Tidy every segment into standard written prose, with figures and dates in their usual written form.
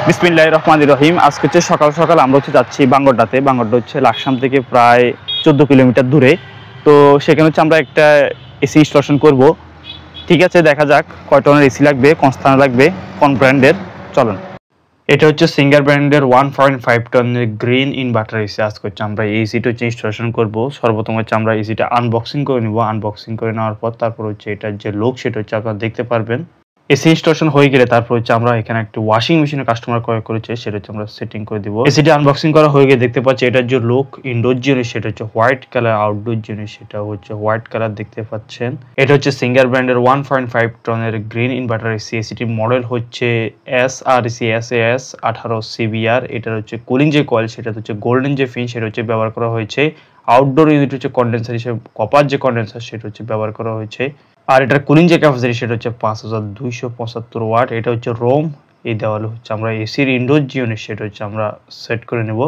বিসমিল্লাহির রহমানির রহিম। আজকে হচ্ছে সকাল সকাল আমরা যাচ্ছি বাঙ্গরডাতে। বাঙ্গরডা হচ্ছে লাকসাম থেকে প্রায় 14 কিলোমিটার দূরে। তো সেখানে হচ্ছে আমরা একটা এসি ইনস্টলেশন করব। ঠিক আছে, দেখা যাক কয় টনের এসি লাগবে, কোন স্থানে লাগবে, কোন ব্র্যান্ডের। চলুন। এটা হচ্ছে সিঙ্গার ব্র্যান্ডের 1.5 টনের গ্রিন ইনভার্টার এসি। আজকে হচ্ছে আমরা এই এসিটা হচ্ছে ইনস্টলেশন করব। সর্বপ্রথম হচ্ছে আমরা এসিটা আনবক্সিং করে নিব। আনবক্সিং করে নেওয়ার পর তারপর হচ্ছে এটার যে লুক সেটা হচ্ছে আপনারা দেখতে পারবেন। এসি ইনস্টলেশন হয়ে গেলে তারপর হচ্ছে আমরা এখানে একটা ওয়াশিং মেশিনের কাস্টমার ক্রয় করেছে, সেটা হচ্ছে আমরা সেটিং করে দিব। এসিটা আনবক্সিং করা হয়ে গিয়ে দেখতে পাচ্ছি এটার যে লুক, ইনডোর জিনিস সেটা হচ্ছে হোয়াইট কালার, আউটডোর জিনিস সেটা হচ্ছে হোয়াইট কালার দেখতে পাচ্ছেন। এটা হচ্ছে সিঙ্গার ব্র্যান্ডের 1.5 টনের গ্রিন ইনভার্টার এসি। এসিটির মডেল হচ্ছে SRC SAS 18 CBR। এটার হচ্ছে কুলিং যে কয়েল সেটা হচ্ছে গোল্ডেন যে ফিন সেটা হচ্ছে ব্যবহার করা হয়েছে। আউটডোর ইউনিট হচ্ছে কন্ডেন্সার হিসেবে কপার যে কন্ডেন্সার সেটা হচ্ছে ব্যবহার করা হয়েছে। আর এটার কুলিং যে ক্যাপাসিটি সেটা হচ্ছে 5275 ওয়াট। এটা হচ্ছে রোম। এই দেওয়ালে হচ্ছে আমরা এসির ইনডোর যে ইউনিট সেটা হচ্ছে আমরা সেট করে নেব।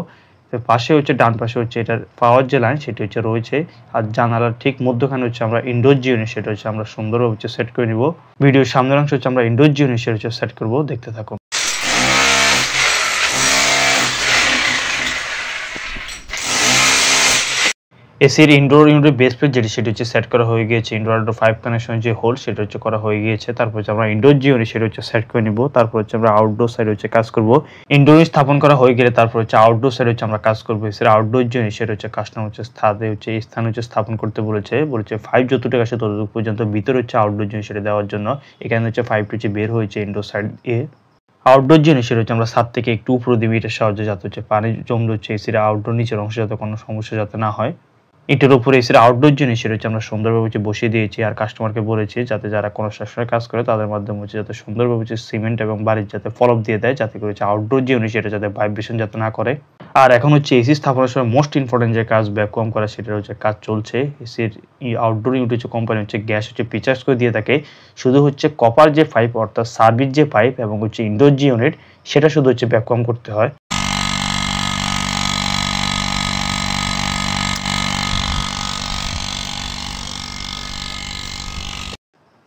তো পাশে হচ্ছে ডান পাশে হচ্ছে এটার পাওয়ার যে লাইন সেটা হচ্ছে রয়েছে। আর জানালার ঠিক মধ্যখানে হচ্ছে আমরা ইনডোর যে ইউনিট সেটা হচ্ছে আমরা সুন্দরভাবে হচ্ছে সেট করে নেব। ভিডিওর সামনের অংশ হচ্ছে আমরা ইনডোর যে ইউনিট সেটা হচ্ছে সেট করব, দেখতে থাকুন। এসির ইনডোর ইউনিটের বেস প্লেট যেটি সেটা হচ্ছে সেট করা হয়ে গিয়েছে। ইনডোর আউটডোর 5 কানেকশন যে হোল সেটা হচ্ছে করা হয়ে গিয়েছে। তারপর হচ্ছে আমরা ইনডোর যে ইউনিট সেটা হচ্ছে সেট করে নিব। তারপর হচ্ছে আমরা আউটডোর সাইড হচ্ছে কাজ করব। ইনডোর স্থাপন করা হয়ে গেলে তারপর হচ্ছে আউটডোর সাইড হচ্ছে আমরা কাজ করব। এসির আউটডোর যে ইউনিট সেটা হচ্ছে কাস্টমার হচ্ছে স্থানে হচ্ছে এই স্থানে হচ্ছে স্থাপন করতে বলেছে 5 যতটুকু আসে ততটুকু পর্যন্ত ভিতরে হচ্ছে আউটডোর জিনিস সেটা দেওয়ার জন্য। এখানে হচ্ছে 5 হচ্ছে বের হয়েছে ইনডোর সাইড এ। আউটডোর জিনিস সেটা হচ্ছে আমরা ছাদ থেকে একটু উপরে দিবি, এটার সাহায্যে যাতে হচ্ছে পানি জমলে হচ্ছে এসির আউটডোর নিচের অংশে যাতে কোনো সমস্যা যাতে না হয়। এটার উপরে এসির আউটডোর জিনিস সেটা হচ্ছে আমরা সুন্দরভাবে হচ্ছে বসিয়ে দিয়েছি। আর কাস্টমারকে বলেছি যাতে যারা কনস্ট্রাকশনের কাজ করে তাদের মাধ্যমে হচ্ছে যাতে সুন্দরভাবে হচ্ছে সিমেন্ট এবং বাড়ির যাতে ফলপ দিয়ে দেয়, যাতে করে হচ্ছে আউটডোর যে জিনিস সেটা যাতে ভাইব্রেশন যাতে না করে। আর এখন হচ্ছে এসি স্থাপনের সময় মোস্ট ইম্পর্টেন্ট যে কাজ ভ্যাকুয়াম করা সেটা হচ্ছে কাজ চলছে। এসির আউটডোর ইউনিট হচ্ছে কোম্পানি হচ্ছে গ্যাস হচ্ছে পিচার্জ করে দিয়ে থাকে। শুধু হচ্ছে কপার যে পাইপ অর্থাৎ সার্ভিস যে পাইপ এবং হচ্ছে ইনডোর যে ইউনিট সেটা শুধু হচ্ছে ভ্যাকুয়াম করতে হয়।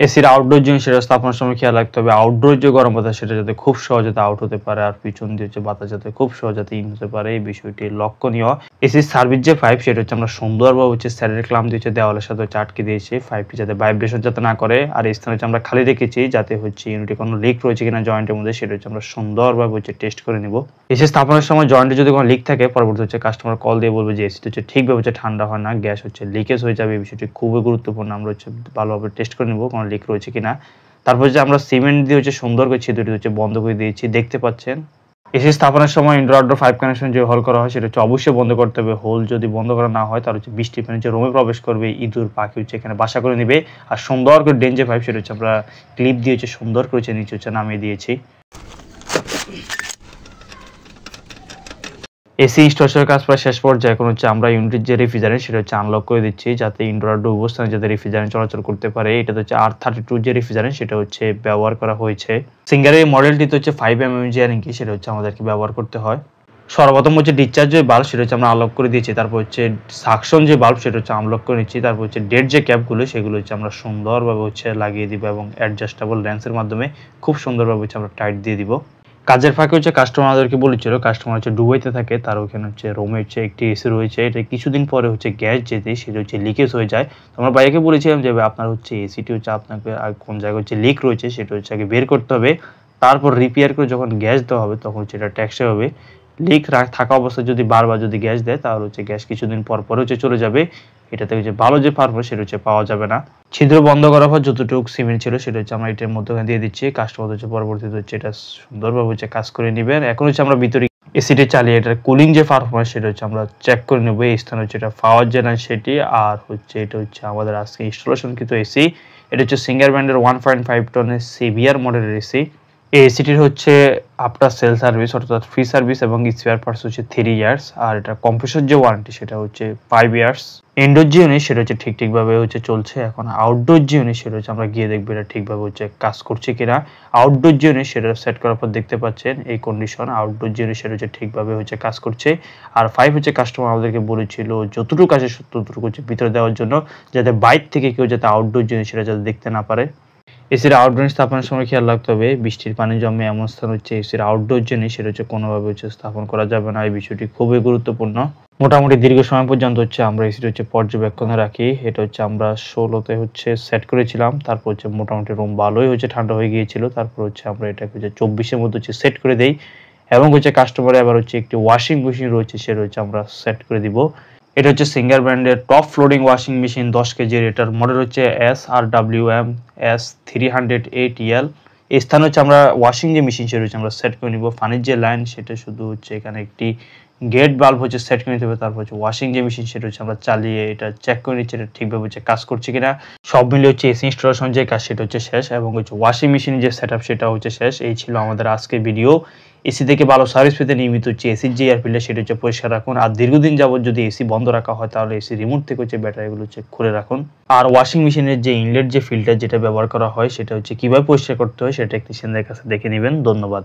এসির আউটডোর জিনিস সেটা স্থাপনের সময় খেয়াল রাখতে হবে আউটডোর যে গরম বাতাস সেটা যাতে খুব সহজে আউট হতে পারে, আর পিছন দিয়ে হচ্ছে বাতাস যাতে খুব সহজে ইন হতে পারে, এই বিষয়টি লক্ষণীয়। এসির সার্ভিস যে পাইপ সেটা হচ্ছে আমরা সুন্দরভাবে হচ্ছে স্যারের ক্লাম দিয়েছে দেওয়ালের সাথে হচ্ছে আটকে দিয়েছি, পাইপটি যাতে ভাইব্রেশন যাতে না করে। আর এই স্থানে হচ্ছে আমরা খালি রেখেছি যাতে হচ্ছে ইউনিটে কোনো লিক রয়েছে কিনা জয়েন্টের মধ্যে সেটা হচ্ছে আমরা সুন্দরভাবে হচ্ছে টেস্ট করে নিব। এসি স্থাপনের সময় জয়েন্টে যদি কোনো লিক থাকে পরবর্তী হচ্ছে কাস্টমার কল দিয়ে বলবে যে এসিটা হচ্ছে ঠিকভাবে হচ্ছে ঠান্ডা হয় না, গ্যাস হচ্ছে লিকেজ হয়ে যাবে। এই বিষয়টি খুবই গুরুত্বপূর্ণ, আমরা হচ্ছে ভালোভাবে টেস্ট করে নিব কোনো লিক রয়েছে কিনা। তারপর যে আমরা সিমেন্ট দিয়ে হচ্ছে সুন্দর করে ছিদ্রটি হচ্ছে বন্ধ করে দিয়েছি, দেখতে পাচ্ছেন। এসি স্থাপনের সময় ইনডোর আউটডোর 5 কানেকশন যে হোল করা হয় সেটা হচ্ছে অবশ্যই বন্ধ করতে হবে। হোল যদি বন্ধ করা না হয় তাহলে হচ্ছে বৃষ্টি পানি যে রুমে প্রবেশ করবে, ইঁদুর পাখি হচ্ছে এখানে বাসা করে নেবে। আর সুন্দর করে ডেঞ্জে পাইপ সেটা হচ্ছে আমরা ক্লিপ দিয়ে হচ্ছে সুন্দর করে নিচে হচ্ছে নামিয়ে দিয়েছি। এসি ইনস্টলেশনের কাজ প্রায় শেষ পর্যায়ে। এখন হচ্ছে আমরা ইউনিটের যে রেফ্রিজারেন্ট সেটা হচ্ছে আনলক করে দিচ্ছি যাতে ইনডোর আউটডোর উভয় স্থানে যাতে রেফ্রিজারেন্ট চলাচল করতে পারে। এটা হচ্ছে R32 যে রেফ্রিজারেন্ট সেটা হচ্ছে ব্যবহার করা হয়েছে। সিঙ্গারের মডেলটিতে হচ্ছে 5 mm যে ইয়ারিং সেটা হচ্ছে আমাদেরকে ব্যবহার করতে হয়। সর্বপ্রথম হচ্ছে ডিসচার্জ যে বাল্ব সেটা হচ্ছে আমরা আনলক করে দিয়েছি। তারপর হচ্ছে সাকশন যে বাল্ব সেটা হচ্ছে আনলক করে নিচ্ছি। তারপর হচ্ছে ডেড যে ক্যাপগুলো সেগুলো হচ্ছে আমরা সুন্দরভাবে হচ্ছে লাগিয়ে দিব এবং অ্যাডজাস্টেবল লেন্সের মাধ্যমে খুব সুন্দরভাবে হচ্ছে আমরা টাইট দিয়ে দিব। কাজের ফাঁকে হচ্ছে কাস্টমার আমাদেরকে বলেছিল কাস্টমার হচ্ছে ডুবাইতে থাকে, তার ওখানে হচ্ছে রুমে হচ্ছে একটি এসি রয়েছে, এটা কিছুদিন পরে হচ্ছে গ্যাস যেতে সেটা হচ্ছে লিকেজ হয়ে যায়। আমরা ভাইয়াকে বলেছিলাম যে আপনার হচ্ছে এসিটি হচ্ছে আপনাকে কোন জায়গায় হচ্ছে লিক রয়েছে সেটা হচ্ছে আগে বের করতে হবে, তারপর রিপেয়ার করে যখন গ্যাস দেওয়া হবে তখন হচ্ছে এটা টেকসই হবে। লিক থাকা অবস্থায় যদি বারবার যদি গ্যাস দেয় তাহলে হচ্ছে গ্যাস কিছুদিন পর পরে হচ্ছে চলে যাবে, এটাতে হচ্ছে ভালো যে পারফরমেন্স সেটা হচ্ছে পাওয়া যাবে না। ছিদ্র বন্ধ করার পর যতটুকু সিমেন্ট ছিল সেটা হচ্ছে আমরা এটার মধ্যে দিয়ে দিচ্ছি। কাস্টমার হচ্ছে পরবর্তীতে হচ্ছে এটা সুন্দরভাবে হচ্ছে কাজ করে নেবেন। এখন হচ্ছে আমরা ভিতরে এসিটি চালিয়ে এটার কুলিং যে পারফরমেন্স সেটা হচ্ছে আমরা চেক করে নেবো। এই স্থানে হচ্ছে এটা পাওয়ার যে লাইন সেটি, আর হচ্ছে এটা হচ্ছে আমাদের আজকে ইনস্টলেশন কিন্তু এসি। এটা হচ্ছে সিঙ্গার ব্র্যান্ডের 1.5 টনের CBR মডেলের এসি। এই এসিটির হচ্ছে আফটার সেল সার্ভিস অর্থাৎ ফ্রি সার্ভিস এবং স্পেয়ার পার্টস হচ্ছে 3 ইয়ার্স, আর এটা কম্প্রেসর যে ওয়ারেন্টি সেটা হচ্ছে 5 ইয়ার্স। ইনডোর যে ইউনিট সেটা হচ্ছে ঠিকভাবে হচ্ছে চলছে। এখন আউটডোর যে ইউনিট সেটা হচ্ছে আমরা গিয়ে দেখবো এটা ঠিকভাবে হচ্ছে কাজ করছে কিনা। আউটডোর যে ইউনিট সেটা সেট করার পর দেখতে পাচ্ছেন এই কন্ডিশন, আউটডোর যে ইউনিট সেটা হচ্ছে ঠিকভাবে হচ্ছে কাজ করছে। আর 5 হচ্ছে কাস্টমার আমাদেরকে বলেছিল যতটুকু আসে ততটুকু হচ্ছে ভিতরে দেওয়ার জন্য, যাতে বাইরে থেকে কেউ যাতে আউটডোর যে ইউনিট সেটা যাতে দেখতে না পারে। এসির আউটডোর স্থাপনের সময় খেয়াল রাখতে হবে বৃষ্টির পানি জমে এমন স্থান হচ্ছে এসির আউটডোর জন্য সেটা হচ্ছে কোনোভাবে হচ্ছে স্থাপন করা যাবে না। এই বিষয়টি খুবই গুরুত্বপূর্ণ। মোটামুটি দীর্ঘ সময় পর্যন্ত হচ্ছে আমরা এসিটা হচ্ছে পর্যবেক্ষণে রাখি। এটা হচ্ছে আমরা ১৬ তে হচ্ছে সেট করেছিলাম। তারপর হচ্ছে মোটামুটি রুম ভালোই হচ্ছে ঠান্ডা হয়ে গিয়েছিল। তারপর হচ্ছে আমরা এটাকে হচ্ছে ২৪ এর মধ্যে হচ্ছে সেট করে দেই এবং হচ্ছে কাস্টমার এবার হচ্ছে একটি ওয়াশিং মেশিন রয়েছে সেটা হচ্ছে আমরা সেট করে দিব। এটা হচ্ছে সিঙ্গার ব্র্যান্ডের টপ ফ্লোরিং ওয়াশিং মেশিন ১০ কেজির। এটার মডেল হচ্ছে SRWM S308EL। এই স্থানে হচ্ছে আমরা ওয়াশিং যে মেশিন সেটা হচ্ছে আমরা সেট করে নিব। পানির যে লাইন সেটা শুধু হচ্ছে এখানে একটি গেট বাল্ব হচ্ছে সেট করে নিতে হবে। তারপর হচ্ছে ওয়াশিং যে মেশিন সেটা হচ্ছে আমরা চালিয়ে এটা চেক করে নিচ্ছি এটা ঠিকভাবে হচ্ছে কাজ করছে কিনা। সব মিলিয়ে হচ্ছে এসি ইনস্টলেশন যে কাজ সেটা হচ্ছে শেষ এবং হচ্ছে ওয়াশিং মেশিনের যে সেটআপ সেটা হচ্ছে শেষ। এই ছিল আমাদের আজকের ভিডিও। এসি থেকে ভালো সার্ভিস পেতে নিয়মিত হচ্ছে এসির যে এয়ার ফিল্টার সেটা হচ্ছে পরিষ্কার রাখুন। আর দীর্ঘদিন যাবত যদি এসি বন্ধ রাখা হয় তাহলে এসি রিমোট থেকে হচ্ছে ব্যাটারিগুলো হচ্ছে খুলে রাখুন। আর ওয়াশিং মেশিনের যে ইনলেট যে ফিল্টার যেটা ব্যবহার করা হয় সেটা হচ্ছে কিভাবে পরিষ্কার করতে হয় সেটা টেকনিশিয়ানদের কাছে দেখে নেবেন। ধন্যবাদ।